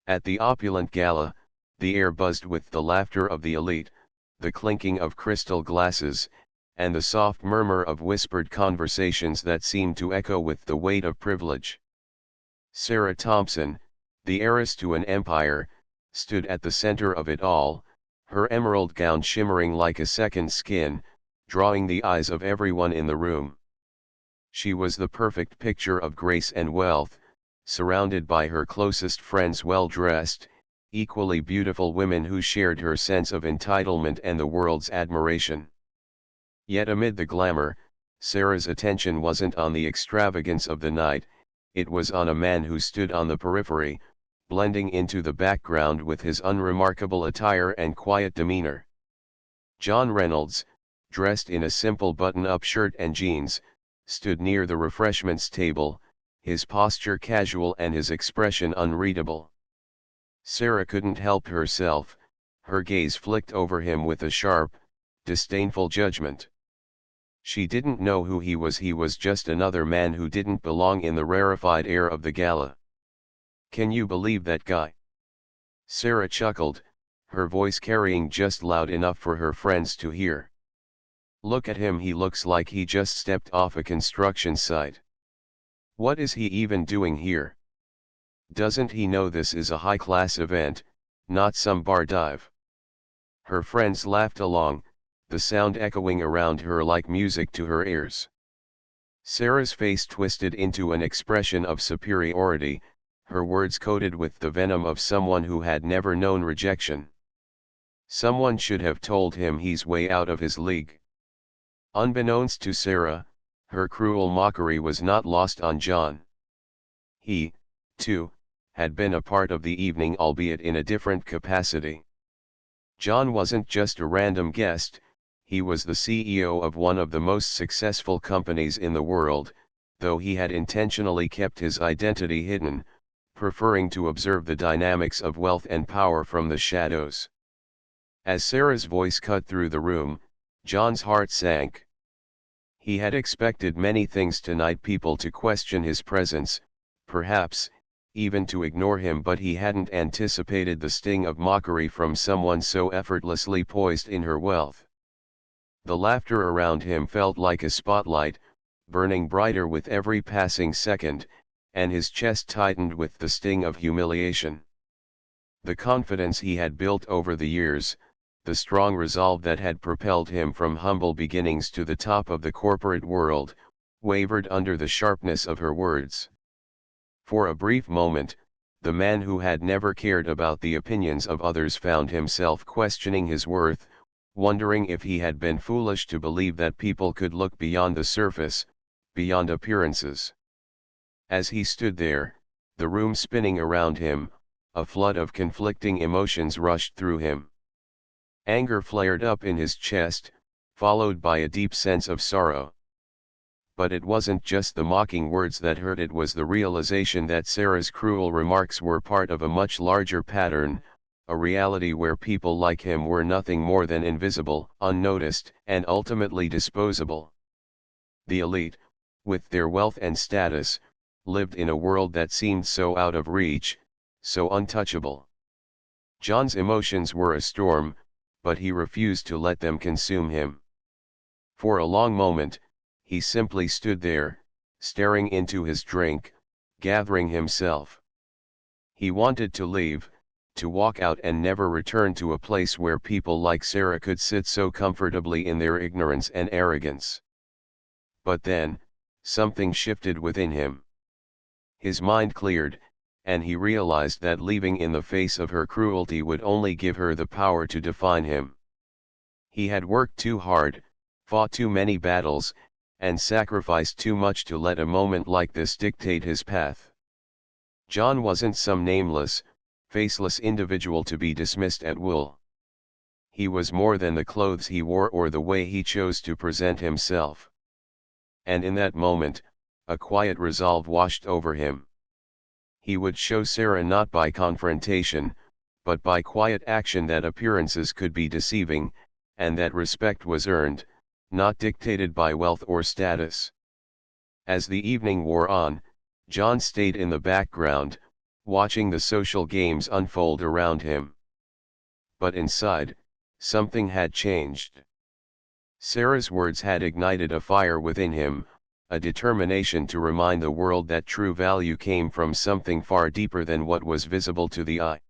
At the opulent gala, the air buzzed with the laughter of the elite, the clinking of crystal glasses, and the soft murmur of whispered conversations that seemed to echo with the weight of privilege. Sarah Thompson, the heiress to an empire, stood at the center of it all, her emerald gown shimmering like a second skin, drawing the eyes of everyone in the room. She was the perfect picture of grace and wealth, surrounded by her closest friends, well-dressed, equally beautiful women who shared her sense of entitlement and the world's admiration. Yet amid the glamour, Sarah's attention wasn't on the extravagance of the night, it was on a man who stood on the periphery, blending into the background with his unremarkable attire and quiet demeanor. John Reynolds, dressed in a simple button-up shirt and jeans, stood near the refreshments table, his posture casual and his expression unreadable. Sarah couldn't help herself, her gaze flicked over him with a sharp, disdainful judgment. She didn't know who he was just another man who didn't belong in the rarefied air of the gala. "Can you believe that guy?" Sarah chuckled, her voice carrying just loud enough for her friends to hear. "Look at him, he looks like he just stepped off a construction site. What is he even doing here? Doesn't he know this is a high-class event, not some bar dive?" Her friends laughed along, the sound echoing around her like music to her ears. Sarah's face twisted into an expression of superiority, her words coated with the venom of someone who had never known rejection. Someone should have told him he's way out of his league. Unbeknownst to Sarah, her cruel mockery was not lost on John. He, too, had been a part of the evening, albeit in a different capacity. John wasn't just a random guest, he was the CEO of one of the most successful companies in the world, though he had intentionally kept his identity hidden, preferring to observe the dynamics of wealth and power from the shadows. As Sarah's voice cut through the room, John's heart sank. He had expected many things tonight, people to question his presence, perhaps, even to ignore him, but he hadn't anticipated the sting of mockery from someone so effortlessly poised in her wealth. The laughter around him felt like a spotlight, burning brighter with every passing second, and his chest tightened with the sting of humiliation. The confidence he had built over the years, the strong resolve that had propelled him from humble beginnings to the top of the corporate world, wavered under the sharpness of her words. For a brief moment, the man who had never cared about the opinions of others found himself questioning his worth, wondering if he had been foolish to believe that people could look beyond the surface, beyond appearances. As he stood there, the room spinning around him, a flood of conflicting emotions rushed through him. Anger flared up in his chest, followed by a deep sense of sorrow. But it wasn't just the mocking words that hurt, it was the realization that Sarah's cruel remarks were part of a much larger pattern, a reality where people like him were nothing more than invisible, unnoticed, and ultimately disposable. The elite, with their wealth and status, lived in a world that seemed so out of reach, so untouchable. John's emotions were a storm, but he refused to let them consume him. For a long moment, he simply stood there, staring into his drink, gathering himself. He wanted to leave, to walk out and never return to a place where people like Sarah could sit so comfortably in their ignorance and arrogance. But then, something shifted within him. His mind cleared, and he realized that leaving in the face of her cruelty would only give her the power to define him. He had worked too hard, fought too many battles, and sacrificed too much to let a moment like this dictate his path. John wasn't some nameless, faceless individual to be dismissed at will. He was more than the clothes he wore or the way he chose to present himself. And in that moment, a quiet resolve washed over him. He would show Sarah not by confrontation, but by quiet action that appearances could be deceiving, and that respect was earned, not dictated by wealth or status. As the evening wore on, John stayed in the background, watching the social games unfold around him. But inside, something had changed. Sarah's words had ignited a fire within him, a determination to remind the world that true value came from something far deeper than what was visible to the eye.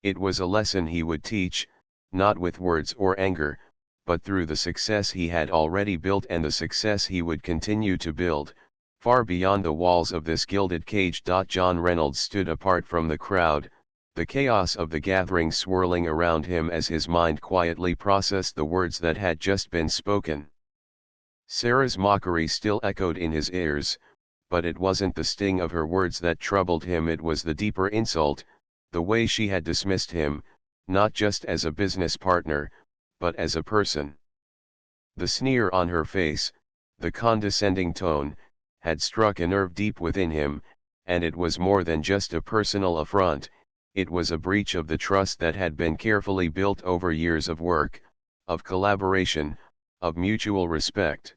It was a lesson he would teach, not with words or anger, but through the success he had already built and the success he would continue to build, far beyond the walls of this gilded cage. John Reynolds stood apart from the crowd, the chaos of the gathering swirling around him as his mind quietly processed the words that had just been spoken. Sarah's mockery still echoed in his ears, but it wasn't the sting of her words that troubled him, it was the deeper insult, the way she had dismissed him, not just as a business partner, but as a person. The sneer on her face, the condescending tone, had struck a nerve deep within him, and it was more than just a personal affront, it was a breach of the trust that had been carefully built over years of work, of collaboration, of mutual respect.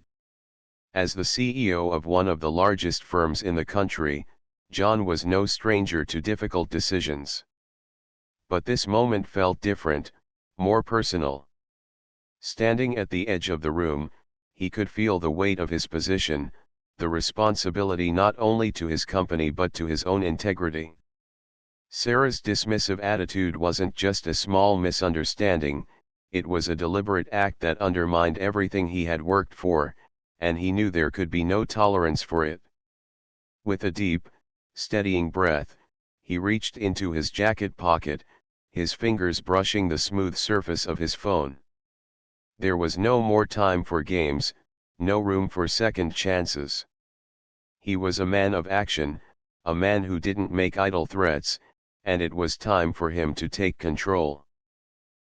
As the CEO of one of the largest firms in the country, John was no stranger to difficult decisions. But this moment felt different, more personal. Standing at the edge of the room, he could feel the weight of his position, the responsibility not only to his company but to his own integrity. Sarah's dismissive attitude wasn't just a small misunderstanding, it was a deliberate act that undermined everything he had worked for, and he knew there could be no tolerance for it. With a deep, steadying breath, he reached into his jacket pocket, his fingers brushing the smooth surface of his phone. There was no more time for games, no room for second chances. He was a man of action, a man who didn't make idle threats, and it was time for him to take control.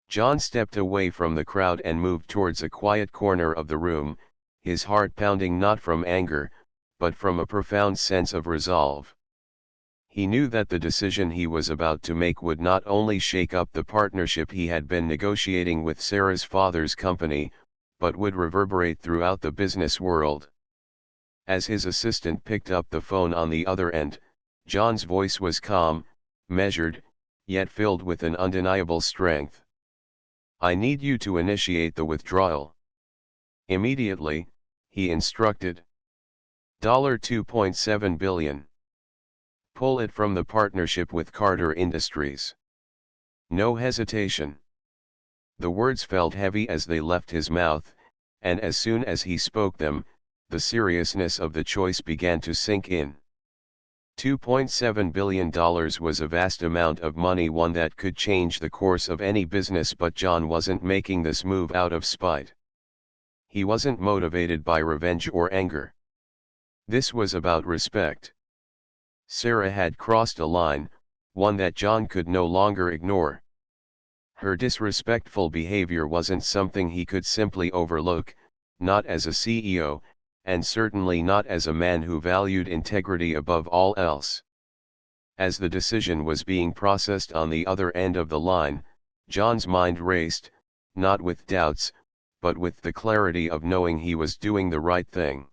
John stepped away from the crowd and moved towards a quiet corner of the room, his heart pounding not from anger, but from a profound sense of resolve. He knew that the decision he was about to make would not only shake up the partnership he had been negotiating with Sarah's father's company, but would reverberate throughout the business world. As his assistant picked up the phone on the other end, John's voice was calm, measured, yet filled with an undeniable strength. "I need you to initiate the withdrawal. Immediately," he instructed. $2.7 billion. Pull it from the partnership with Carter Industries. No hesitation. The words felt heavy as they left his mouth, and as soon as he spoke them, the seriousness of the choice began to sink in. $2.7 billion was a vast amount of money, one that could change the course of any business, but John wasn't making this move out of spite. He wasn't motivated by revenge or anger. This was about respect. Sarah had crossed a line, one that John could no longer ignore. Her disrespectful behavior wasn't something he could simply overlook, not as a CEO, and certainly not as a man who valued integrity above all else. As the decision was being processed on the other end of the line, John's mind raced, not with doubts, but with the clarity of knowing he was doing the right thing.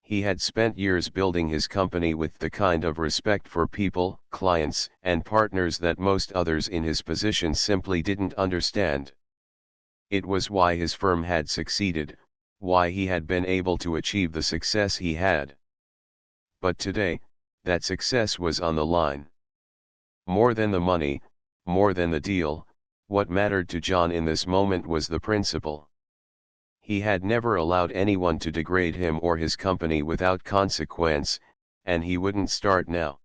He had spent years building his company with the kind of respect for people, clients, and partners that most others in his position simply didn't understand. It was why his firm had succeeded, why he had been able to achieve the success he had. But today, that success was on the line. More than the money, more than the deal, what mattered to John in this moment was the principle. He had never allowed anyone to degrade him or his company without consequence, and he wouldn't start now.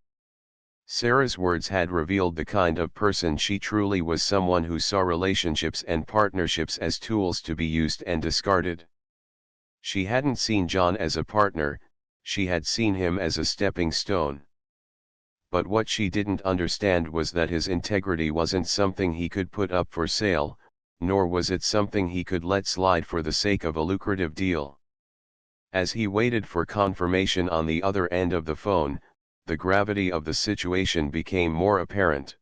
Sarah's words had revealed the kind of person she truly was, someone who saw relationships and partnerships as tools to be used and discarded. She hadn't seen John as a partner, she had seen him as a stepping stone. But what she didn't understand was that his integrity wasn't something he could put up for sale, nor was it something he could let slide for the sake of a lucrative deal. As he waited for confirmation on the other end of the phone, the gravity of the situation became more apparent.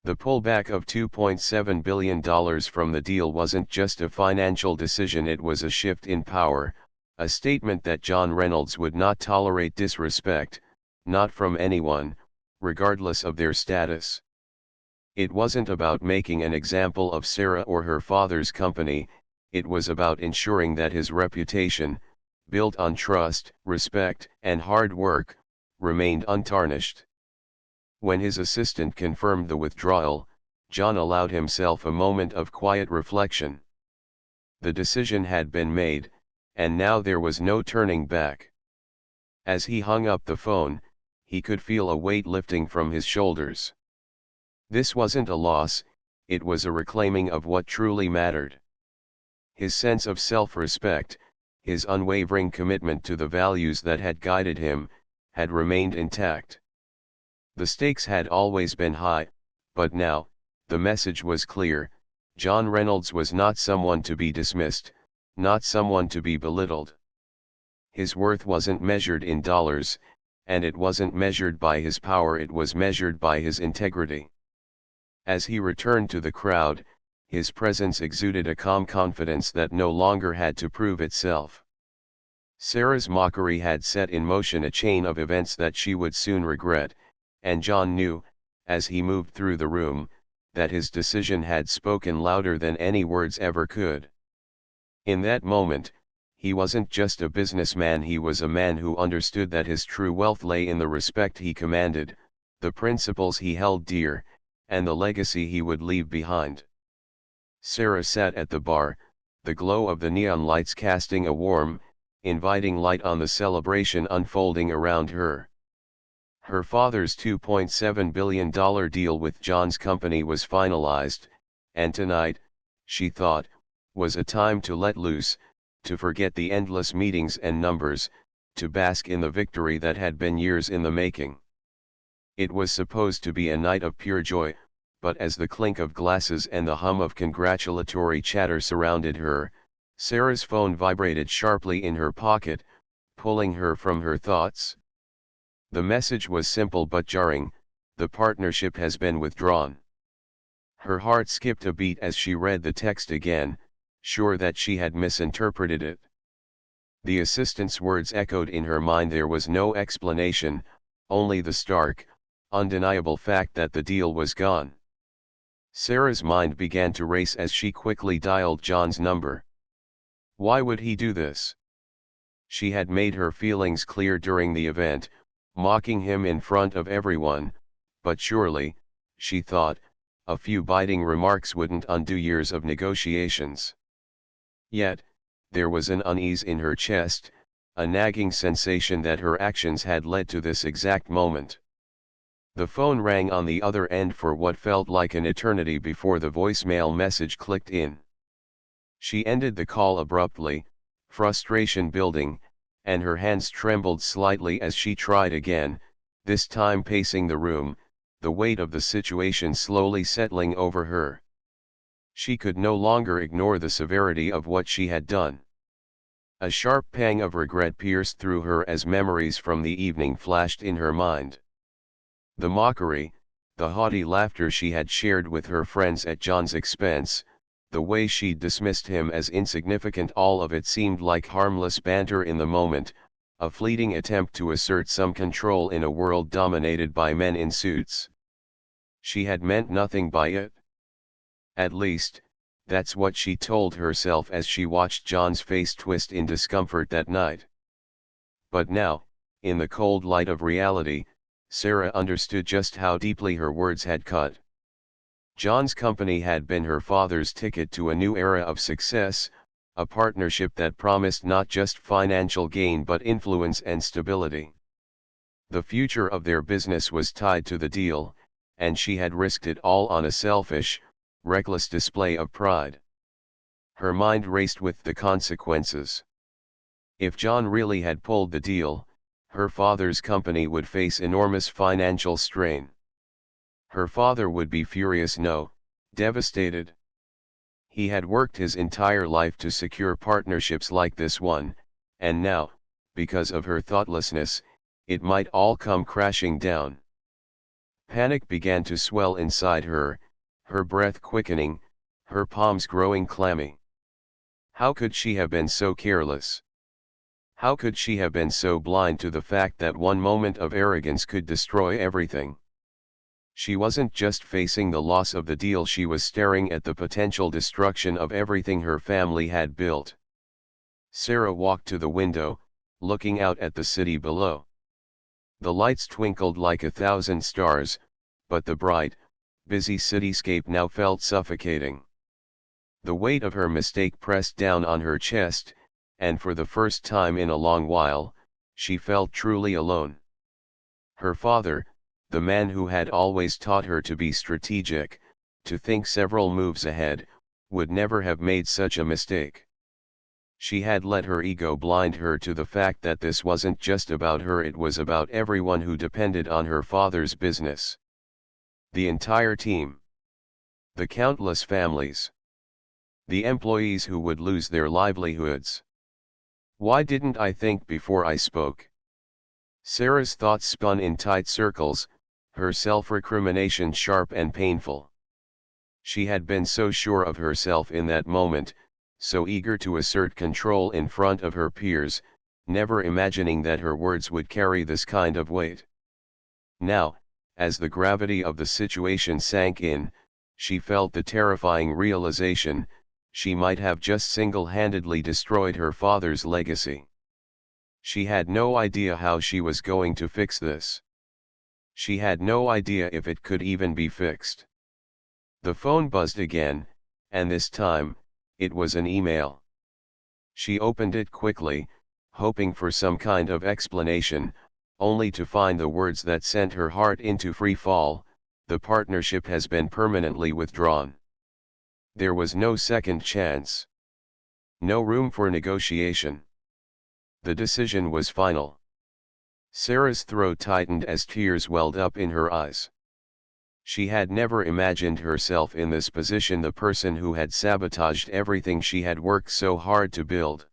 The pullback of $2.7 billion from the deal wasn't just a financial decision, it was a shift in power, a statement that John Reynolds would not tolerate disrespect, not from anyone, regardless of their status. It wasn't about making an example of Sarah or her father's company, it was about ensuring that his reputation, built on trust, respect, and hard work, remained untarnished. When his assistant confirmed the withdrawal, John allowed himself a moment of quiet reflection. The decision had been made, and now there was no turning back. As he hung up the phone, he could feel a weight lifting from his shoulders. This wasn't a loss, it was a reclaiming of what truly mattered. His sense of self-respect, his unwavering commitment to the values that had guided him, had remained intact. The stakes had always been high, but now, the message was clear: John Reynolds was not someone to be dismissed, not someone to be belittled. His worth wasn't measured in dollars, and it wasn't measured by his power, it was measured by his integrity. As he returned to the crowd, his presence exuded a calm confidence that no longer had to prove itself. Sarah's mockery had set in motion a chain of events that she would soon regret, and John knew, as he moved through the room, that his decision had spoken louder than any words ever could. In that moment, he wasn't just a businessman, he was a man who understood that his true wealth lay in the respect he commanded, the principles he held dear, and the legacy he would leave behind. Sarah sat at the bar, the glow of the neon lights casting a warm, inviting light on the celebration unfolding around her. Her father's $2.7 billion deal with John's company was finalized, and tonight, she thought, was a time to let loose, to forget the endless meetings and numbers, to bask in the victory that had been years in the making. It was supposed to be a night of pure joy, but as the clink of glasses and the hum of congratulatory chatter surrounded her, Sarah's phone vibrated sharply in her pocket, pulling her from her thoughts. The message was simple but jarring: the partnership has been withdrawn. Her heart skipped a beat as she read the text again, sure that she had misinterpreted it. The assistant's words echoed in her mind. There was no explanation, only the stark, undeniable fact that the deal was gone. Sarah's mind began to race as she quickly dialed John's number. Why would he do this? She had made her feelings clear during the event, mocking him in front of everyone, but surely, she thought, a few biting remarks wouldn't undo years of negotiations. Yet, there was an unease in her chest, a nagging sensation that her actions had led to this exact moment. The phone rang on the other end for what felt like an eternity before the voicemail message clicked in. She ended the call abruptly, frustration building, and her hands trembled slightly as she tried again, this time pacing the room, the weight of the situation slowly settling over her. She could no longer ignore the severity of what she had done. A sharp pang of regret pierced through her as memories from the evening flashed in her mind. The mockery, the haughty laughter she had shared with her friends at John's expense, the way she'd dismissed him as insignificant, all of it seemed like harmless banter in the moment, a fleeting attempt to assert some control in a world dominated by men in suits. She had meant nothing by it. At least, that's what she told herself as she watched John's face twist in discomfort that night. But now, in the cold light of reality, Sarah understood just how deeply her words had cut. John's company had been her father's ticket to a new era of success, a partnership that promised not just financial gain but influence and stability. The future of their business was tied to the deal, and she had risked it all on a selfish, reckless display of pride. Her mind raced with the consequences. If John really had pulled the deal, her father's company would face enormous financial strain. Her father would be furious, no, devastated. He had worked his entire life to secure partnerships like this one, and now, because of her thoughtlessness, it might all come crashing down. Panic began to swell inside her, her breath quickening, her palms growing clammy. How could she have been so careless? How could she have been so blind to the fact that one moment of arrogance could destroy everything? She wasn't just facing the loss of the deal, she was staring at the potential destruction of everything her family had built. Sarah walked to the window, looking out at the city below. The lights twinkled like 1,000 stars, but the bright, busy cityscape now felt suffocating. The weight of her mistake pressed down on her chest, and for the first time in a long while, she felt truly alone. Her father, the man who had always taught her to be strategic, to think several moves ahead, would never have made such a mistake. She had let her ego blind her to the fact that this wasn't just about her, it was about everyone who depended on her father's business. The entire team. The countless families. The employees who would lose their livelihoods. Why didn't I think before I spoke? Sarah's thoughts spun in tight circles, her self-recrimination sharp and painful. She had been so sure of herself in that moment, so eager to assert control in front of her peers, never imagining that her words would carry this kind of weight. Now, as the gravity of the situation sank in, she felt the terrifying realization, she might have just single-handedly destroyed her father's legacy. She had no idea how she was going to fix this. She had no idea if it could even be fixed. The phone buzzed again, and this time, it was an email. She opened it quickly, hoping for some kind of explanation, only to find the words that sent her heart into free fall: the partnership has been permanently withdrawn. There was no second chance. No room for negotiation. The decision was final. Sarah's throat tightened as tears welled up in her eyes. She had never imagined herself in this position, the person who had sabotaged everything she had worked so hard to build.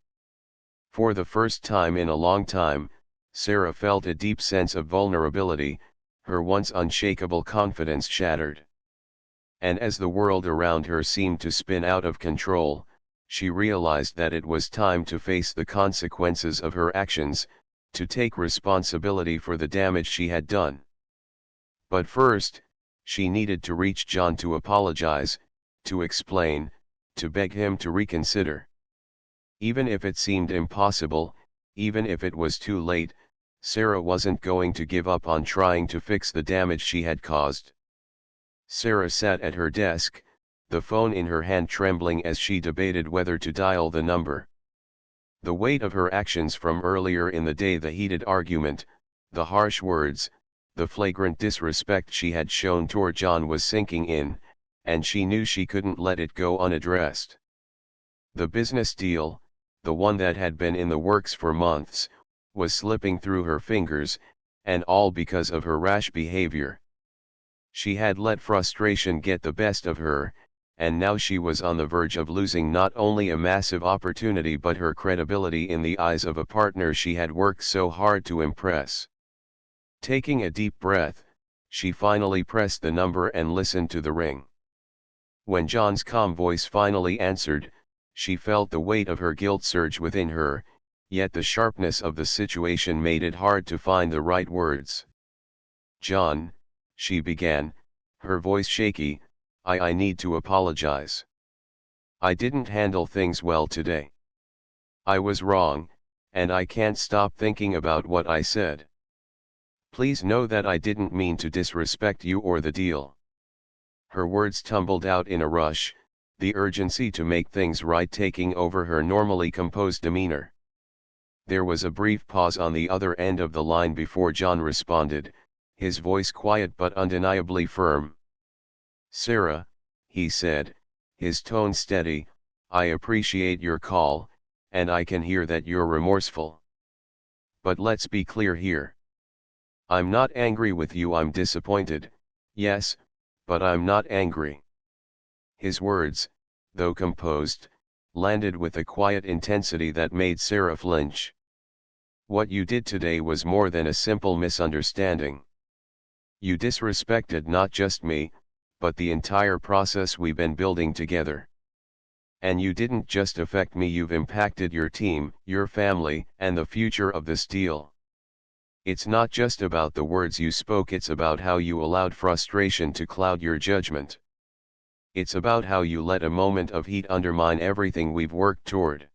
For the first time in a long time, Sarah felt a deep sense of vulnerability, her once unshakable confidence shattered. And as the world around her seemed to spin out of control, she realized that it was time to face the consequences of her actions, to take responsibility for the damage she had done. But first, she needed to reach John to apologize, to explain, to beg him to reconsider. Even if it seemed impossible, even if it was too late, Sarah wasn't going to give up on trying to fix the damage she had caused. Sarah sat at her desk, the phone in her hand trembling as she debated whether to dial the number. The weight of her actions from earlier in the day, the heated argument, the harsh words, the flagrant disrespect she had shown toward John was sinking in, and she knew she couldn't let it go unaddressed. The business deal, the one that had been in the works for months, was slipping through her fingers, and all because of her rash behavior. She had let frustration get the best of her, and now she was on the verge of losing not only a massive opportunity but her credibility in the eyes of a partner she had worked so hard to impress. Taking a deep breath, she finally pressed the number and listened to the ring. When John's calm voice finally answered, she felt the weight of her guilt surge within her, yet the sharpness of the situation made it hard to find the right words. "John," she began, her voice shaky, I need to apologize. I didn't handle things well today. I was wrong, and I can't stop thinking about what I said. Please know that I didn't mean to disrespect you or the deal." Her words tumbled out in a rush, the urgency to make things right taking over her normally composed demeanor. There was a brief pause on the other end of the line before John responded, his voice quiet but undeniably firm. "Sarah," he said, his tone steady, "I appreciate your call, and I can hear that you're remorseful. But let's be clear here. I'm not angry with you, I'm disappointed, yes, but I'm not angry." His words, though composed, landed with a quiet intensity that made Sarah flinch. "What you did today was more than a simple misunderstanding. You disrespected not just me, but the entire process we've been building together. And you didn't just affect me, you've impacted your team, your family, and the future of this deal. It's not just about the words you spoke, it's about how you allowed frustration to cloud your judgment. It's about how you let a moment of heat undermine everything we've worked toward.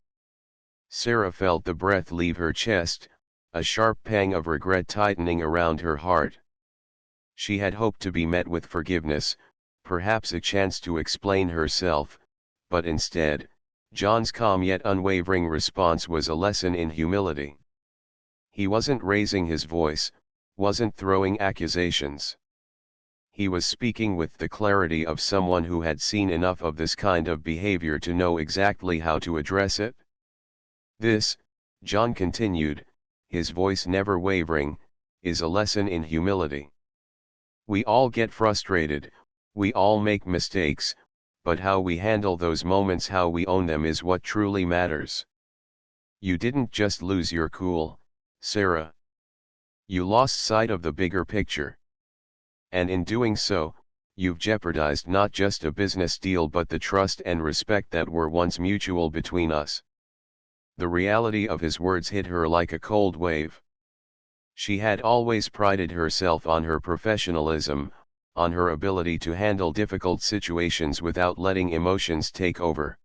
Sarah felt the breath leave her chest, a sharp pang of regret tightening around her heart. She had hoped to be met with forgiveness, perhaps a chance to explain herself, but instead, John's calm yet unwavering response was a lesson in humility. He wasn't raising his voice, wasn't throwing accusations. He was speaking with the clarity of someone who had seen enough of this kind of behavior to know exactly how to address it. This, John continued, his voice never wavering, is a lesson in humility. We all get frustrated, we all make mistakes, but how we handle those moments, how we own them, is what truly matters. You didn't just lose your cool, Sarah. You lost sight of the bigger picture. And in doing so, you've jeopardized not just a business deal but the trust and respect that were once mutual between us. The reality of his words hit her like a cold wave. She had always prided herself on her professionalism, on her ability to handle difficult situations without letting emotions take over.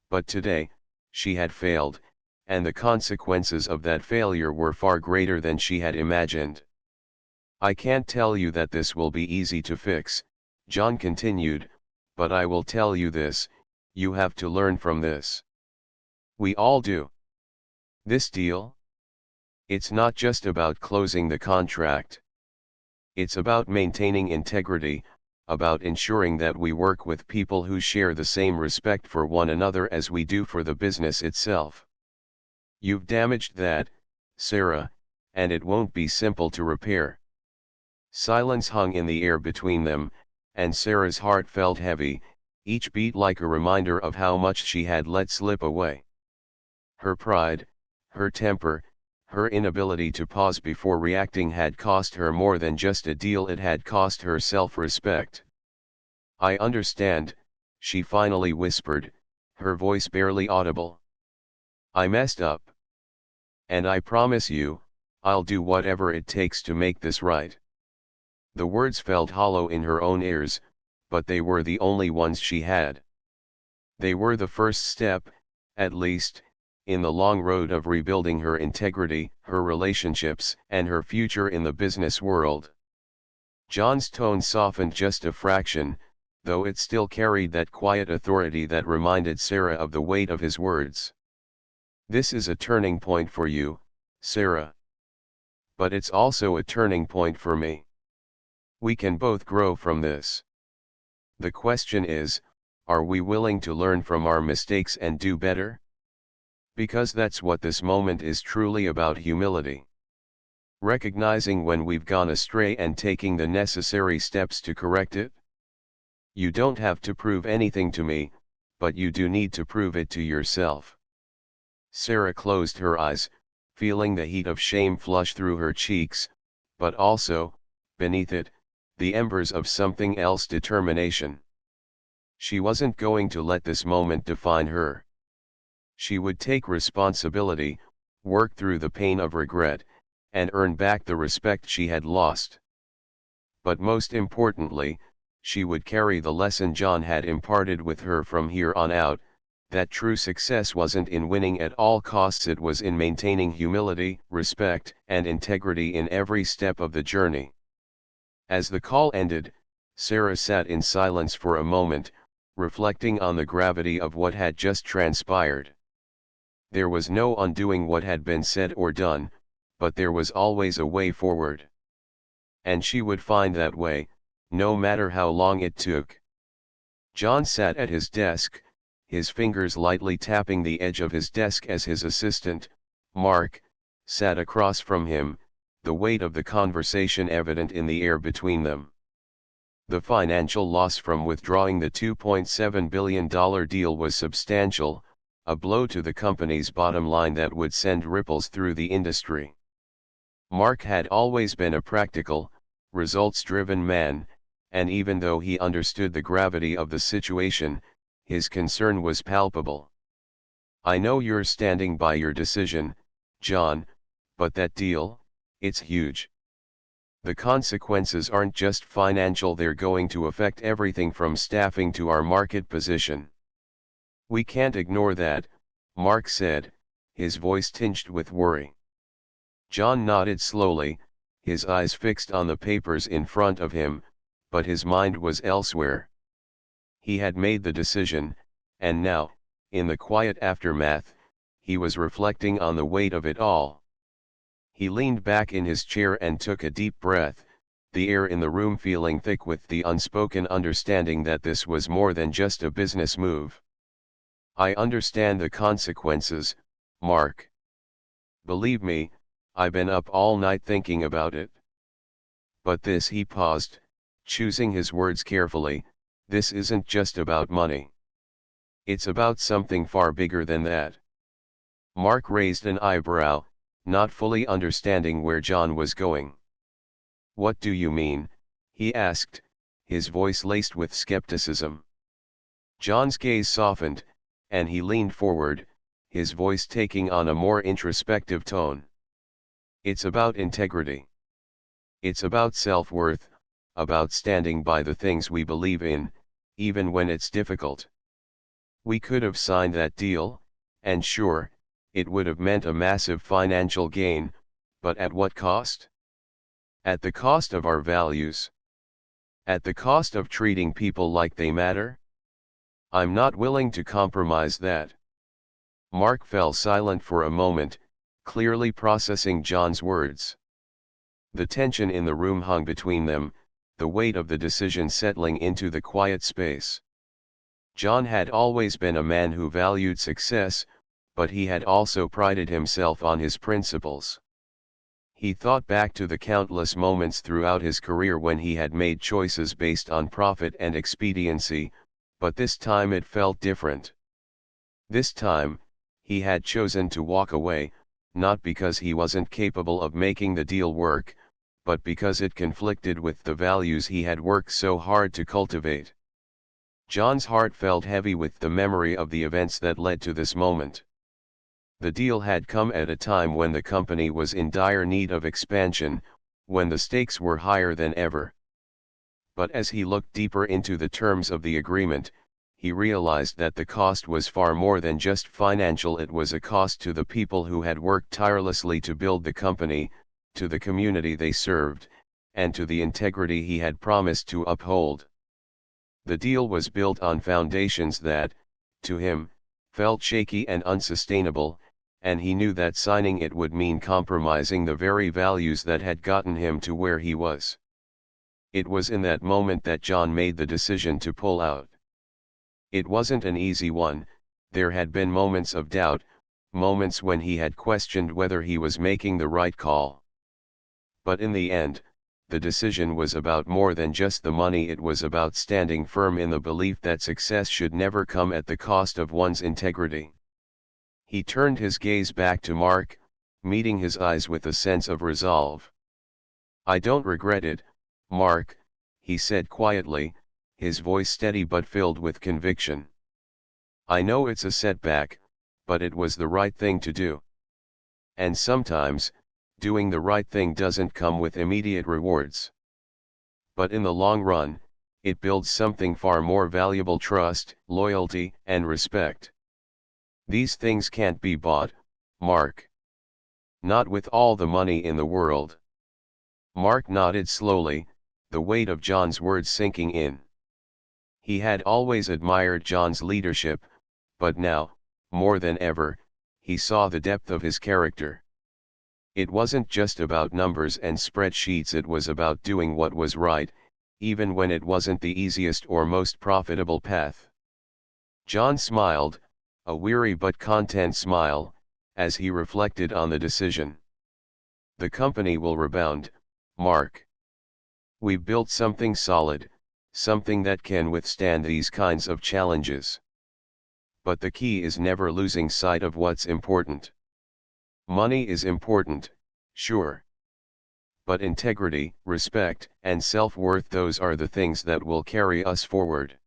But today, she had failed, and the consequences of that failure were far greater than she had imagined. I can't tell you that this will be easy to fix, John continued, but I will tell you this: you have to learn from this. We all do. This deal? It's not just about closing the contract. It's about maintaining integrity, about ensuring that we work with people who share the same respect for one another as we do for the business itself. You've damaged that, Sarah, and it won't be simple to repair. Silence hung in the air between them, and Sarah's heart felt heavy, each beat like a reminder of how much she had let slip away. Her pride, her temper, her inability to pause before reacting had cost her more than just a deal, it had cost her self-respect. I understand, she finally whispered, her voice barely audible. I messed up. And I promise you, I'll do whatever it takes to make this right. The words felt hollow in her own ears, but they were the only ones she had. They were the first step, at least, in the long road of rebuilding her integrity, her relationships, and her future in the business world. John's tone softened just a fraction, though it still carried that quiet authority that reminded Sarah of the weight of his words. This is a turning point for you, Sarah. But it's also a turning point for me. We can both grow from this. The question is, are we willing to learn from our mistakes and do better? Because that's what this moment is truly about: humility. Recognizing when we've gone astray and taking the necessary steps to correct it. You don't have to prove anything to me, but you do need to prove it to yourself. Sarah closed her eyes, feeling the heat of shame flush through her cheeks, but also, beneath it, the embers of something else: determination. She wasn't going to let this moment define her. She would take responsibility, work through the pain of regret, and earn back the respect she had lost. But most importantly, she would carry the lesson John had imparted with her from here on out, that true success wasn't in winning at all costs, it was in maintaining humility, respect, and integrity in every step of the journey. As the call ended, Sarah sat in silence for a moment, reflecting on the gravity of what had just transpired. There was no undoing what had been said or done, but there was always a way forward. And she would find that way, no matter how long it took. John sat at his desk, his fingers lightly tapping the edge of his desk as his assistant, Mark, sat across from him, the weight of the conversation evident in the air between them. The financial loss from withdrawing the $2.7 billion deal was substantial, a blow to the company's bottom line that would send ripples through the industry. Mark had always been a practical, results-driven man, and even though he understood the gravity of the situation, his concern was palpable. I know you're standing by your decision, John, but that deal, It's huge. The consequences aren't just financial, they're going to affect everything from staffing to our market position. We can't ignore that, Mark said, his voice tinged with worry. John nodded slowly, his eyes fixed on the papers in front of him, but his mind was elsewhere. He had made the decision, and now, in the quiet aftermath, he was reflecting on the weight of it all. He leaned back in his chair and took a deep breath, the air in the room feeling thick with the unspoken understanding that this was more than just a business move. I understand the consequences, Mark. Believe me, I've been up all night thinking about it. But this, he paused, choosing his words carefully, this isn't just about money. It's about something far bigger than that. Mark raised an eyebrow, not fully understanding where John was going. What do you mean? He asked, his voice laced with skepticism. John's gaze softened, and he leaned forward, his voice taking on a more introspective tone. It's about integrity. It's about self-worth, about standing by the things we believe in, even when it's difficult. We could have signed that deal, and sure, it would have meant a massive financial gain, but at what cost? At the cost of our values. At the cost of treating people like they matter? I'm not willing to compromise that. Mark fell silent for a moment, clearly processing John's words. The tension in the room hung between them, the weight of the decision settling into the quiet space. John had always been a man who valued success, but he had also prided himself on his principles. He thought back to the countless moments throughout his career when he had made choices based on profit and expediency, but this time it felt different. This time, he had chosen to walk away, not because he wasn't capable of making the deal work, but because it conflicted with the values he had worked so hard to cultivate. John's heart felt heavy with the memory of the events that led to this moment. The deal had come at a time when the company was in dire need of expansion, when the stakes were higher than ever. But as he looked deeper into the terms of the agreement, he realized that the cost was far more than just financial. It was a cost to the people who had worked tirelessly to build the company, to the community they served, and to the integrity he had promised to uphold. The deal was built on foundations that, to him, felt shaky and unsustainable, and he knew that signing it would mean compromising the very values that had gotten him to where he was. It was in that moment that John made the decision to pull out. It wasn't an easy one. There had been moments of doubt, moments when he had questioned whether he was making the right call. But in the end, the decision was about more than just the money. It was about standing firm in the belief that success should never come at the cost of one's integrity. He turned his gaze back to Mark, meeting his eyes with a sense of resolve. I don't regret it, Mark, he said quietly, his voice steady but filled with conviction. I know it's a setback, but it was the right thing to do. And sometimes, doing the right thing doesn't come with immediate rewards. But in the long run, it builds something far more valuable: trust, loyalty, and respect. These things can't be bought, Mark. Not with all the money in the world. Mark nodded slowly, the weight of John's words sinking in. He had always admired John's leadership, but now, more than ever, he saw the depth of his character. It wasn't just about numbers and spreadsheets. It was about doing what was right, even when it wasn't the easiest or most profitable path. John smiled, a weary but content smile, as he reflected on the decision. The company will rebound, Mark. We've built something solid, something that can withstand these kinds of challenges. But the key is never losing sight of what's important. Money is important, sure. But integrity, respect, and self-worth, those are the things that will carry us forward.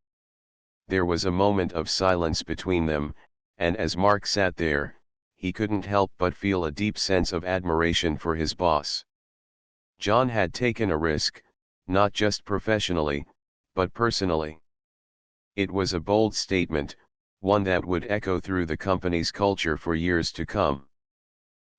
There was a moment of silence between them, and as Mark sat there, he couldn't help but feel a deep sense of admiration for his boss. John had taken a risk, not just professionally, but personally. It was a bold statement, one that would echo through the company's culture for years to come.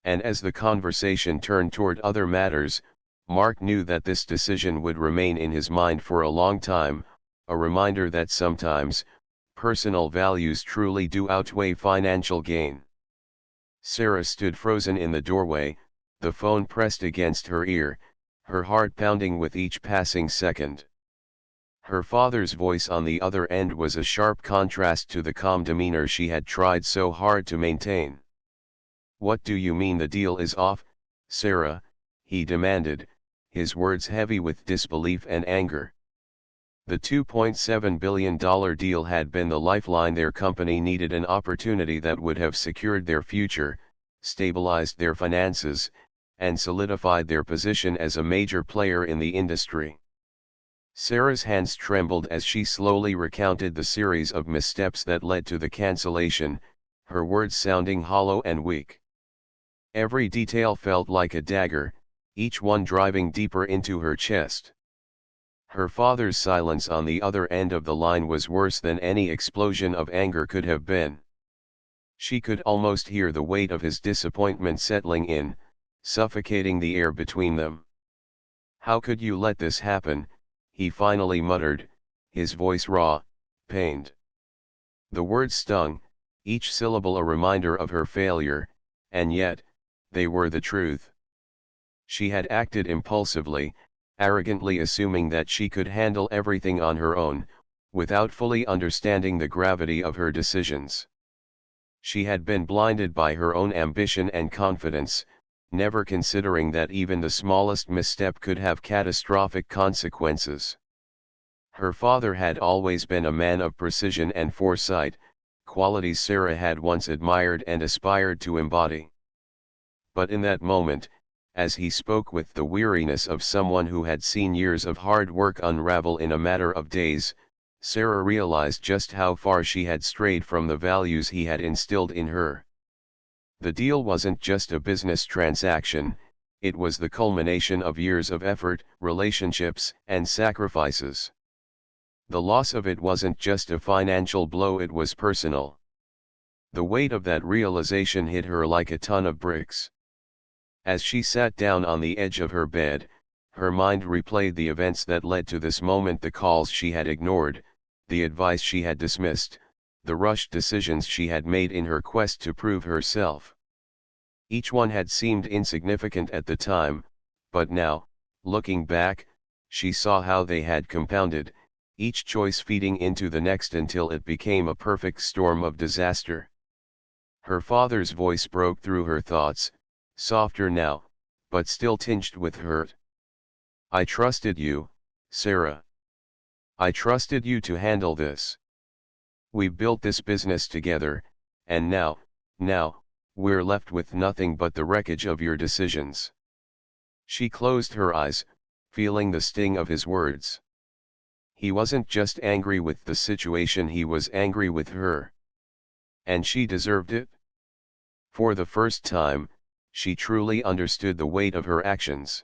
And as the conversation turned toward other matters, Mark knew that this decision would remain in his mind for a long time, a reminder that sometimes, personal values truly do outweigh financial gain. Sarah stood frozen in the doorway, the phone pressed against her ear, her heart pounding with each passing second. Her father's voice on the other end was a sharp contrast to the calm demeanor she had tried so hard to maintain. "What do you mean the deal is off, Sarah?" he demanded, his words heavy with disbelief and anger. The $2.7 billion deal had been the lifeline their company needed, an opportunity that would have secured their future, stabilized their finances, and solidified their position as a major player in the industry. Sarah's hands trembled as she slowly recounted the series of missteps that led to the cancellation, her words sounding hollow and weak. Every detail felt like a dagger, each one driving deeper into her chest. Her father's silence on the other end of the line was worse than any explosion of anger could have been. She could almost hear the weight of his disappointment settling in, suffocating the air between them. "How could you let this happen?" he finally muttered, his voice raw, pained. The words stung, each syllable a reminder of her failure, and yet, they were the truth. She had acted impulsively, arrogantly assuming that she could handle everything on her own, without fully understanding the gravity of her decisions. She had been blinded by her own ambition and confidence, never considering that even the smallest misstep could have catastrophic consequences. Her father had always been a man of precision and foresight, qualities Sarah had once admired and aspired to embody. But in that moment, as he spoke with the weariness of someone who had seen years of hard work unravel in a matter of days, Sarah realized just how far she had strayed from the values he had instilled in her. The deal wasn't just a business transaction, it was the culmination of years of effort, relationships, and sacrifices. The loss of it wasn't just a financial blow, it was personal. The weight of that realization hit her like a ton of bricks. As she sat down on the edge of her bed, her mind replayed the events that led to this moment, the calls she had ignored, the advice she had dismissed, the rushed decisions she had made in her quest to prove herself. Each one had seemed insignificant at the time, but now, looking back, she saw how they had compounded, each choice feeding into the next until it became a perfect storm of disaster. Her father's voice broke through her thoughts, softer now, but still tinged with hurt. "I trusted you, Sarah. I trusted you to handle this. We built this business together, and now, we're left with nothing but the wreckage of your decisions." She closed her eyes, feeling the sting of his words. He wasn't just angry with the situation, he was angry with her. And she deserved it. For the first time, she truly understood the weight of her actions.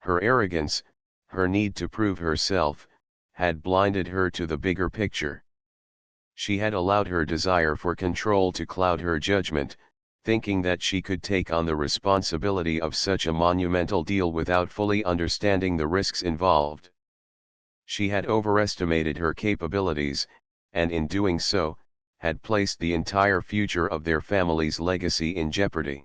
Her arrogance, her need to prove herself, had blinded her to the bigger picture. She had allowed her desire for control to cloud her judgment, thinking that she could take on the responsibility of such a monumental deal without fully understanding the risks involved. She had overestimated her capabilities, and in doing so, had placed the entire future of their family's legacy in jeopardy.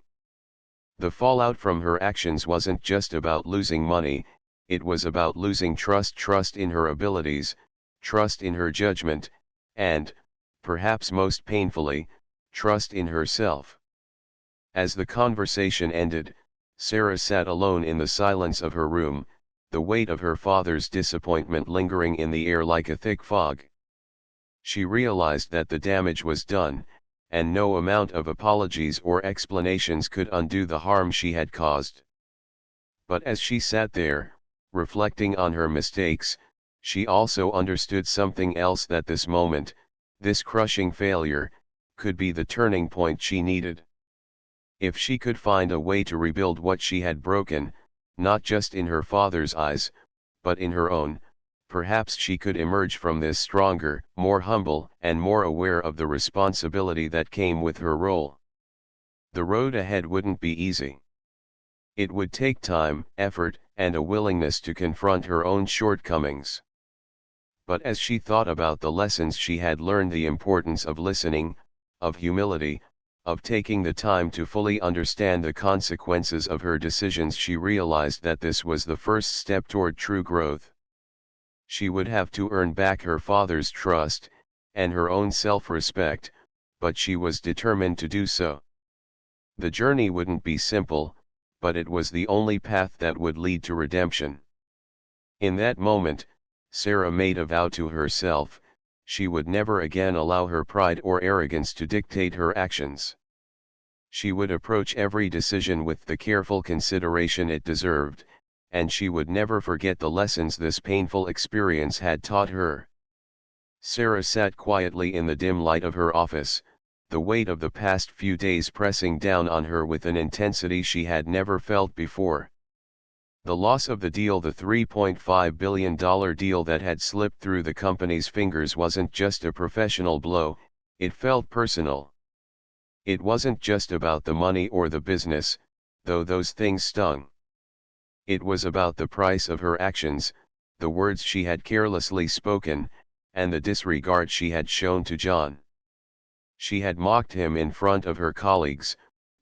The fallout from her actions wasn't just about losing money, it was about losing trust in her abilities, trust in her judgment, and, perhaps most painfully, trust in herself. As the conversation ended, Sarah sat alone in the silence of her room, the weight of her father's disappointment lingering in the air like a thick fog. She realized that the damage was done, and no amount of apologies or explanations could undo the harm she had caused. But as she sat there, reflecting on her mistakes, she also understood something else, that this moment, this crushing failure, could be the turning point she needed. If she could find a way to rebuild what she had broken, not just in her father's eyes, but in her own. Perhaps she could emerge from this stronger, more humble, and more aware of the responsibility that came with her role. The road ahead wouldn't be easy. It would take time, effort, and a willingness to confront her own shortcomings. But as she thought about the lessons she had learned, the importance of listening, of humility, of taking the time to fully understand the consequences of her decisions, she realized that this was the first step toward true growth. She would have to earn back her father's trust, and her own self-respect, but she was determined to do so. The journey wouldn't be simple, but it was the only path that would lead to redemption. In that moment, Sarah made a vow to herself: she would never again allow her pride or arrogance to dictate her actions. She would approach every decision with the careful consideration it deserved, and she would never forget the lessons this painful experience had taught her. Sarah sat quietly in the dim light of her office, the weight of the past few days pressing down on her with an intensity she had never felt before. The loss of the deal, the $3.5 billion deal that had slipped through the company's fingers, wasn't just a professional blow, it felt personal. It wasn't just about the money or the business, though those things stung. It was about the price of her actions, the words she had carelessly spoken, and the disregard she had shown to John. She had mocked him in front of her colleagues,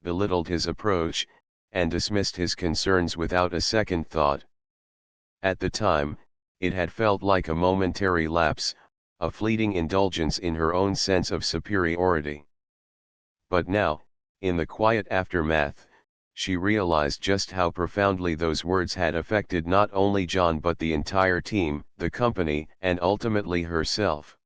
belittled his approach, and dismissed his concerns without a second thought. At the time, it had felt like a momentary lapse, a fleeting indulgence in her own sense of superiority. But now, in the quiet aftermath, she realized just how profoundly those words had affected not only John but the entire team, the company, and ultimately herself.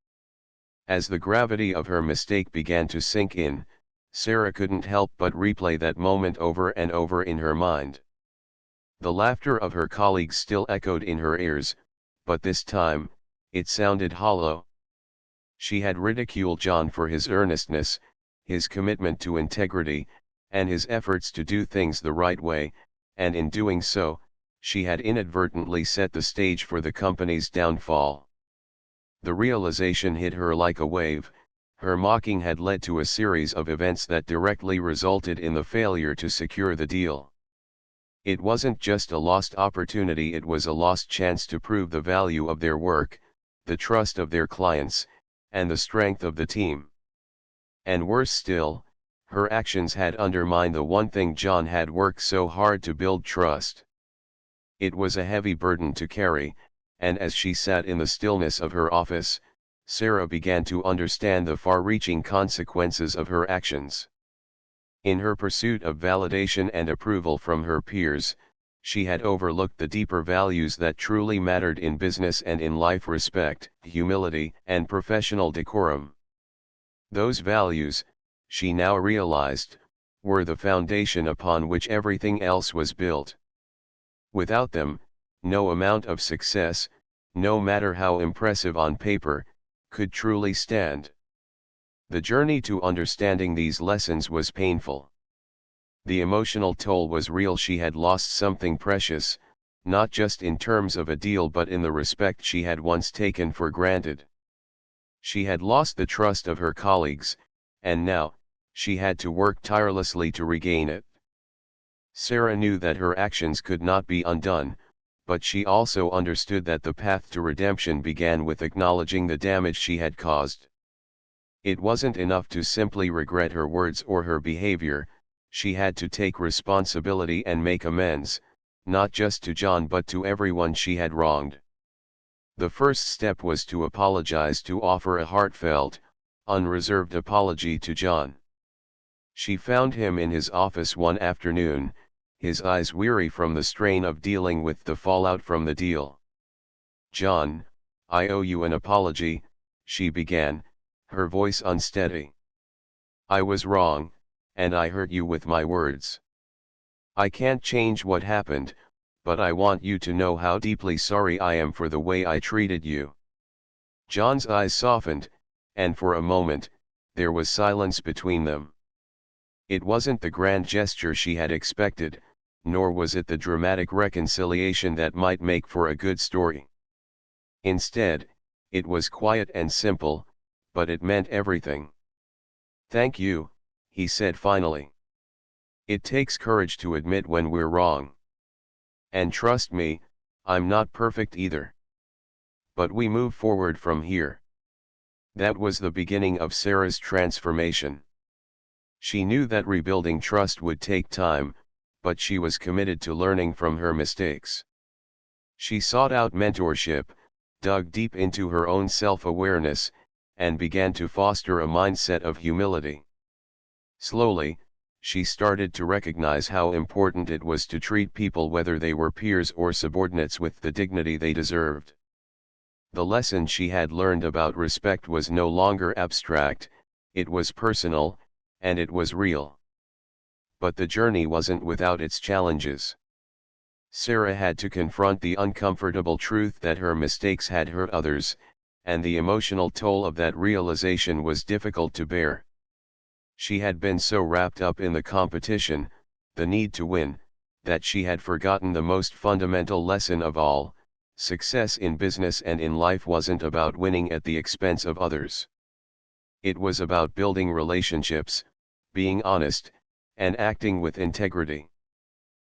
As the gravity of her mistake began to sink in, Sarah couldn't help but replay that moment over and over in her mind. The laughter of her colleagues still echoed in her ears, but this time, it sounded hollow. She had ridiculed John for his earnestness, his commitment to integrity, and his efforts to do things the right way, and in doing so, she had inadvertently set the stage for the company's downfall. The realization hit her like a wave. Her mocking had led to a series of events that directly resulted in the failure to secure the deal. It wasn't just a lost opportunity, it was a lost chance to prove the value of their work, the trust of their clients, and the strength of the team. And worse still, her actions had undermined the one thing John had worked so hard to build: trust. It was a heavy burden to carry, and as she sat in the stillness of her office, Sarah began to understand the far-reaching consequences of her actions. In her pursuit of validation and approval from her peers, she had overlooked the deeper values that truly mattered in business and in life: respect, humility, and professional decorum. Those values, she now realized, were the foundation upon which everything else was built. Without them, no amount of success, no matter how impressive on paper, could truly stand. The journey to understanding these lessons was painful. The emotional toll was real. She had lost something precious, not just in terms of a deal but in the respect she had once taken for granted. She had lost the trust of her colleagues, and now, she had to work tirelessly to regain it. Sarah knew that her actions could not be undone, but she also understood that the path to redemption began with acknowledging the damage she had caused. It wasn't enough to simply regret her words or her behavior, she had to take responsibility and make amends, not just to John but to everyone she had wronged. The first step was to apologize, to offer a heartfelt, unreserved apology to John. She found him in his office one afternoon, his eyes weary from the strain of dealing with the fallout from the deal. "John, I owe you an apology," she began, her voice unsteady. "I was wrong, and I hurt you with my words. I can't change what happened, but I want you to know how deeply sorry I am for the way I treated you." John's eyes softened, and for a moment, there was silence between them. It wasn't the grand gesture she had expected, nor was it the dramatic reconciliation that might make for a good story. Instead, it was quiet and simple, but it meant everything. "Thank you," he said finally. "It takes courage to admit when we're wrong. And trust me, I'm not perfect either. But we move forward from here." That was the beginning of Sarah's transformation. She knew that rebuilding trust would take time, but she was committed to learning from her mistakes. She sought out mentorship, dug deep into her own self-awareness, and began to foster a mindset of humility. Slowly, she started to recognize how important it was to treat people, whether they were peers or subordinates, with the dignity they deserved. The lesson she had learned about respect was no longer abstract, it was personal, and it was real. But the journey wasn't without its challenges. Sarah had to confront the uncomfortable truth that her mistakes had hurt others, and the emotional toll of that realization was difficult to bear. She had been so wrapped up in the competition, the need to win, that she had forgotten the most fundamental lesson of all: success in business and in life wasn't about winning at the expense of others. It was about building relationships, being honest, and acting with integrity.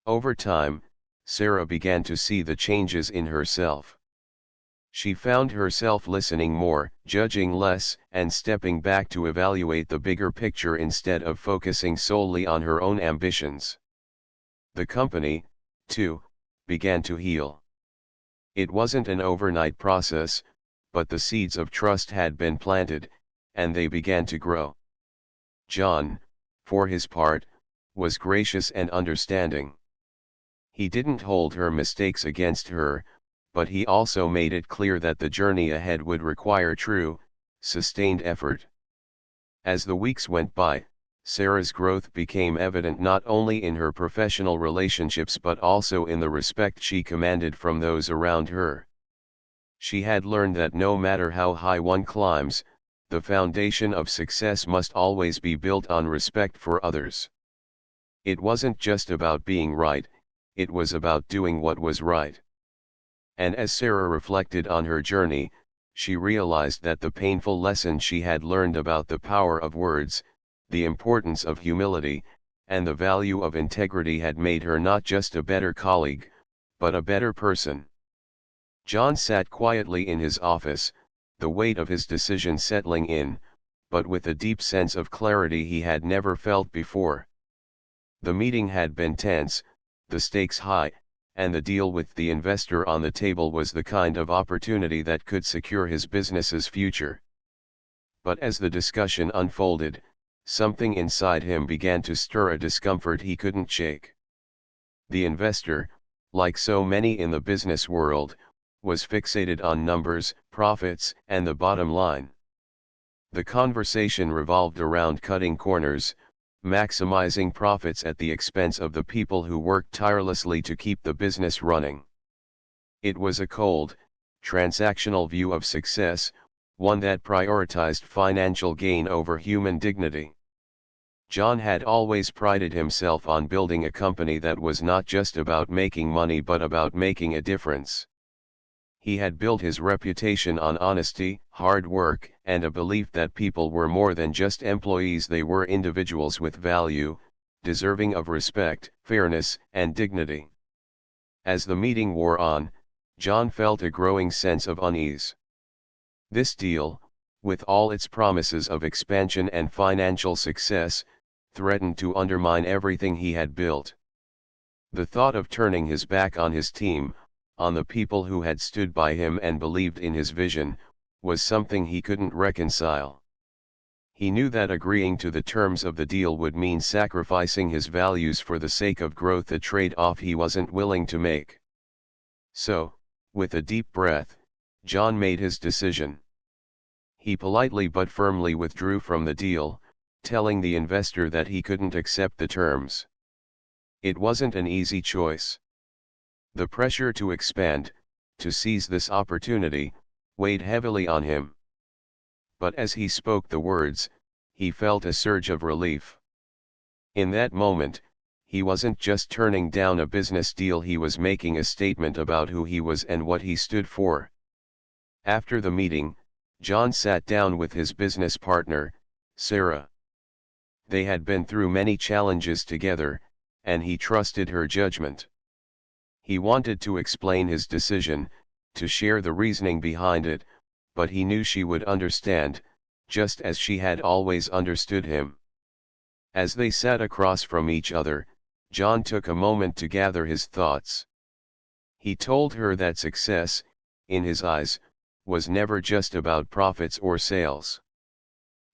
Over time, Sarah began to see the changes in herself. She found herself listening more, judging less, and stepping back to evaluate the bigger picture instead of focusing solely on her own ambitions. The company, too, began to heal. It wasn't an overnight process, but the seeds of trust had been planted, and they began to grow. John, for his part, was gracious and understanding. He didn't hold her mistakes against her, but he also made it clear that the journey ahead would require true, sustained effort. As the weeks went by, Sarah's growth became evident not only in her professional relationships but also in the respect she commanded from those around her. She had learned that no matter how high one climbs, the foundation of success must always be built on respect for others. It wasn't just about being right, it was about doing what was right. And as Sarah reflected on her journey, she realized that the painful lesson she had learned about the power of words, the importance of humility, and the value of integrity had made her not just a better colleague, but a better person. John sat quietly in his office, the weight of his decision settling in, but with a deep sense of clarity he had never felt before. The meeting had been tense, the stakes high, and the deal with the investor on the table was the kind of opportunity that could secure his business's future. But as the discussion unfolded, something inside him began to stir, a discomfort he couldn't shake. The investor, like so many in the business world, was fixated on numbers, profits, and the bottom line. The conversation revolved around cutting corners, maximizing profits at the expense of the people who worked tirelessly to keep the business running. It was a cold, transactional view of success, one that prioritized financial gain over human dignity. John had always prided himself on building a company that was not just about making money but about making a difference. He had built his reputation on honesty, hard work, and a belief that people were more than just employees, they were individuals with value, deserving of respect, fairness, and dignity. As the meeting wore on, John felt a growing sense of unease. This deal, with all its promises of expansion and financial success, threatened to undermine everything he had built. The thought of turning his back on his team, on the people who had stood by him and believed in his vision, was something he couldn't reconcile. He knew that agreeing to the terms of the deal would mean sacrificing his values for the sake of growth, a trade-off he wasn't willing to make. So, with a deep breath, John made his decision. He politely but firmly withdrew from the deal, telling the investor that he couldn't accept the terms. It wasn't an easy choice. The pressure to expand, to seize this opportunity, weighed heavily on him. But as he spoke the words, he felt a surge of relief. In that moment, He wasn't just turning down a business deal, he was making a statement about who he was and what he stood for. After the meeting, John sat down with his business partner, Sarah. They had been through many challenges together, and he trusted her judgment. He wanted to explain his decision, to share the reasoning behind it, but he knew she would understand, just as she had always understood him. As they sat across from each other, John took a moment to gather his thoughts. He told her that success, in his eyes, was never just about profits or sales.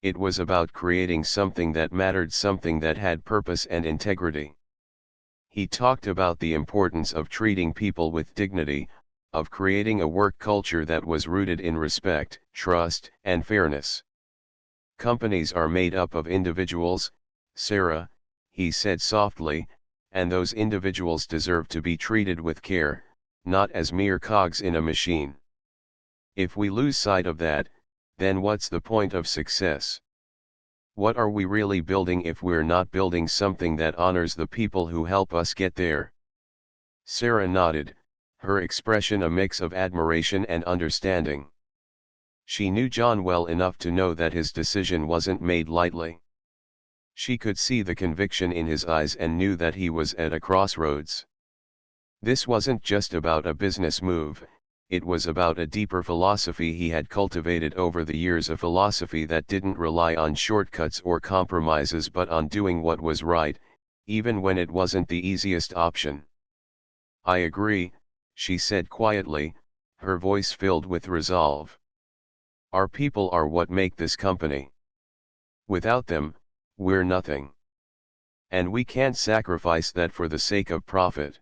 It was about creating something that mattered, something that had purpose and integrity. He talked about the importance of treating people with dignity, of creating a work culture that was rooted in respect, trust, and fairness. Companies are made up of individuals, Sarah, he said softly, and those individuals deserve to be treated with care, not as mere cogs in a machine. If we lose sight of that, then what's the point of success? What are we really building if we're not building something that honors the people who help us get there? Sarah nodded, her expression a mix of admiration and understanding. She knew John well enough to know that his decision wasn't made lightly. She could see the conviction in his eyes and knew that he was at a crossroads. This wasn't just about a business move, it was about a deeper philosophy he had cultivated over the years, a philosophy that didn't rely on shortcuts or compromises but on doing what was right, even when it wasn't the easiest option. I agree, she said quietly, her voice filled with resolve. Our people are what make this company. Without them, we're nothing. And we can't sacrifice that for the sake of profit.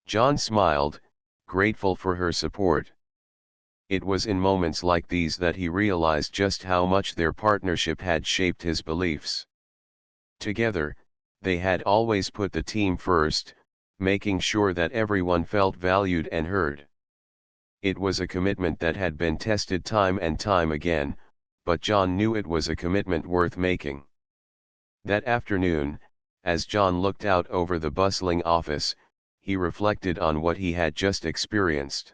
John smiled, grateful for her support. It was in moments like these that he realized just how much their partnership had shaped his beliefs. Together, they had always put the team first, making sure that everyone felt valued and heard. It was a commitment that had been tested time and time again, but John knew it was a commitment worth making. That afternoon, as John looked out over the bustling office, he reflected on what he had just experienced.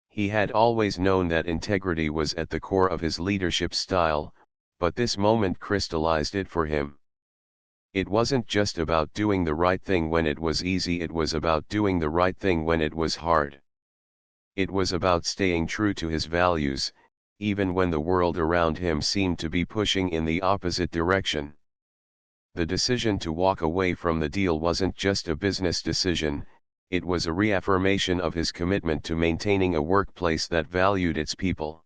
He had always known that integrity was at the core of his leadership style, but this moment crystallized it for him. It wasn't just about doing the right thing when it was easy, it was about doing the right thing when it was hard. It was about staying true to his values, even when the world around him seemed to be pushing in the opposite direction. The decision to walk away from the deal wasn't just a business decision, it was a reaffirmation of his commitment to maintaining a workplace that valued its people.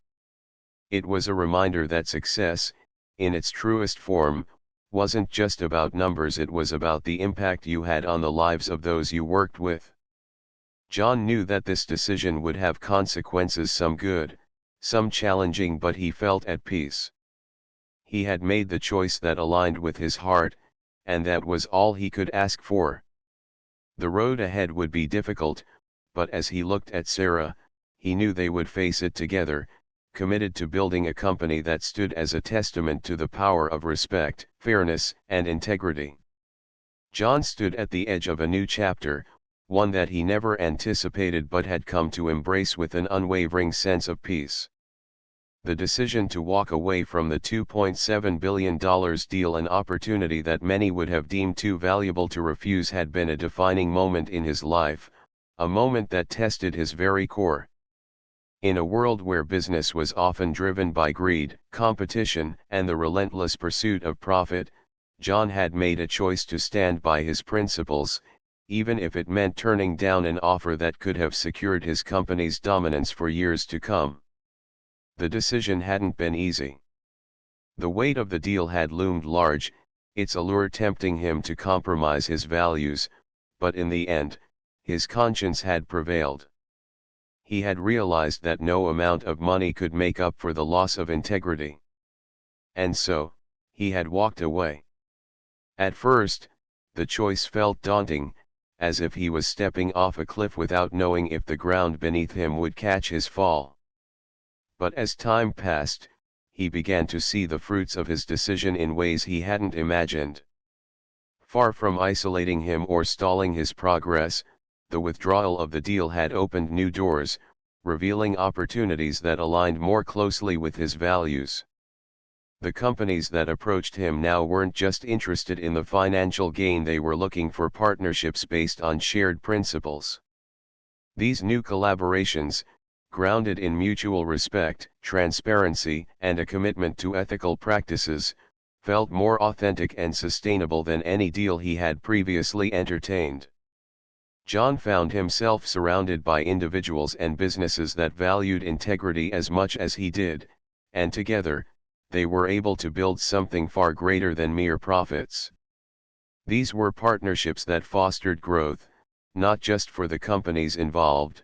It was a reminder that success, in its truest form, wasn't just about numbers, it was about the impact you had on the lives of those you worked with. John knew that this decision would have consequences, some good, some challenging, but he felt at peace. He had made the choice that aligned with his heart, and that was all he could ask for. The road ahead would be difficult, but as he looked at Sarah, he knew they would face it together, committed to building a company that stood as a testament to the power of respect, fairness, and integrity. John stood at the edge of a new chapter, one that he never anticipated but had come to embrace with an unwavering sense of peace. The decision to walk away from the $2.7 billion deal, an opportunity that many would have deemed too valuable to refuse, had been a defining moment in his life, a moment that tested his very core. In a world where business was often driven by greed, competition, and the relentless pursuit of profit, John had made a choice to stand by his principles, even if it meant turning down an offer that could have secured his company's dominance for years to come. The decision hadn't been easy. The weight of the deal had loomed large, its allure tempting him to compromise his values, but in the end, his conscience had prevailed. He had realized that no amount of money could make up for the loss of integrity. And so, he had walked away. At first, the choice felt daunting, as if he was stepping off a cliff without knowing if the ground beneath him would catch his fall. But as time passed, he began to see the fruits of his decision in ways he hadn't imagined. Far from isolating him or stalling his progress, the withdrawal of the deal had opened new doors, revealing opportunities that aligned more closely with his values. The companies that approached him now weren't just interested in the financial gain, they were looking for partnerships based on shared principles. These new collaborations, grounded in mutual respect, transparency, and a commitment to ethical practices, felt more authentic and sustainable than any deal he had previously entertained. John found himself surrounded by individuals and businesses that valued integrity as much as he did, and together, they were able to build something far greater than mere profits. These were partnerships that fostered growth, not just for the companies involved,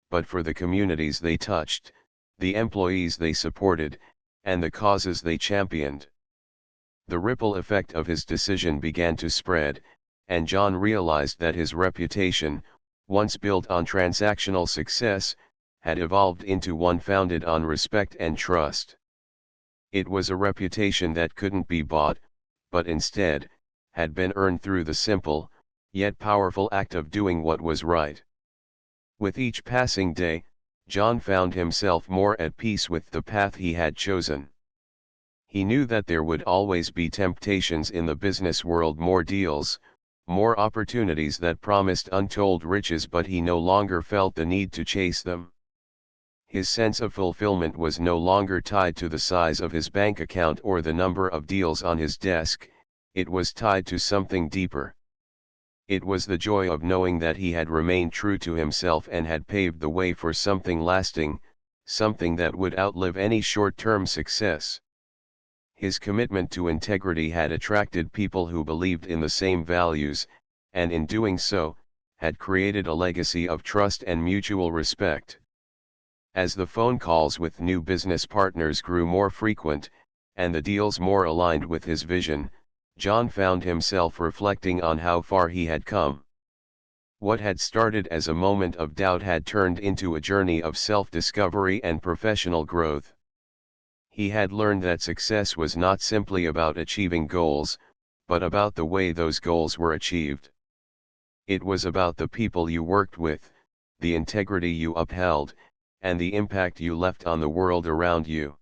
but for the communities they touched, the employees they supported, and the causes they championed. The ripple effect of his decision began to spread, and John realized that his reputation, once built on transactional success, had evolved into one founded on respect and trust. It was a reputation that couldn't be bought, but instead, had been earned through the simple, yet powerful act of doing what was right. With each passing day, John found himself more at peace with the path he had chosen. He knew that there would always be temptations in the business world, more deals, more opportunities that promised untold riches, but he no longer felt the need to chase them. His sense of fulfillment was no longer tied to the size of his bank account or the number of deals on his desk, it was tied to something deeper. It was the joy of knowing that he had remained true to himself and had paved the way for something lasting, something that would outlive any short-term success. His commitment to integrity had attracted people who believed in the same values, and in doing so, had created a legacy of trust and mutual respect. As the phone calls with new business partners grew more frequent, and the deals more aligned with his vision, John found himself reflecting on how far he had come. What had started as a moment of doubt had turned into a journey of self-discovery and professional growth. He had learned that success was not simply about achieving goals, but about the way those goals were achieved. It was about the people you worked with, the integrity you upheld, and the impact you left on the world around you.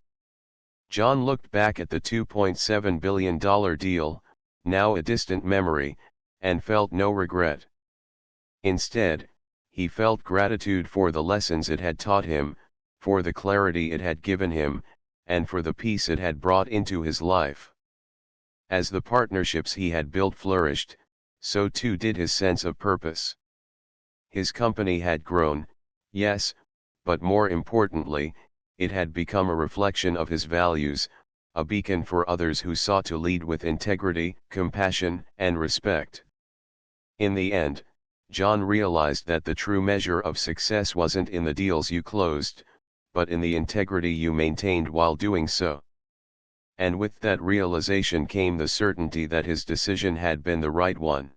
John looked back at the $2.7 billion deal, now a distant memory, and felt no regret. Instead, he felt gratitude for the lessons it had taught him, for the clarity it had given him, and for the peace it had brought into his life. As the partnerships he had built flourished, so too did his sense of purpose. His company had grown, yes, but more importantly, it had become a reflection of his values, a beacon for others who sought to lead with integrity, compassion, and respect. In the end, John realized that the true measure of success wasn't in the deals you closed, but in the integrity you maintained while doing so. And with that realization came the certainty that his decision had been the right one.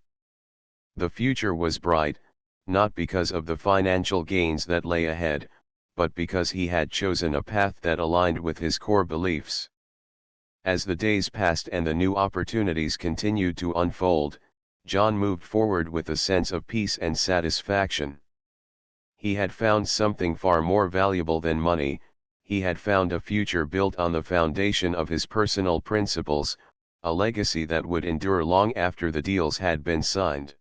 The future was bright, not because of the financial gains that lay ahead, but because he had chosen a path that aligned with his core beliefs. As the days passed and the new opportunities continued to unfold, John moved forward with a sense of peace and satisfaction. He had found something far more valuable than money. He had found a future built on the foundation of his personal principles, a legacy that would endure long after the deals had been signed.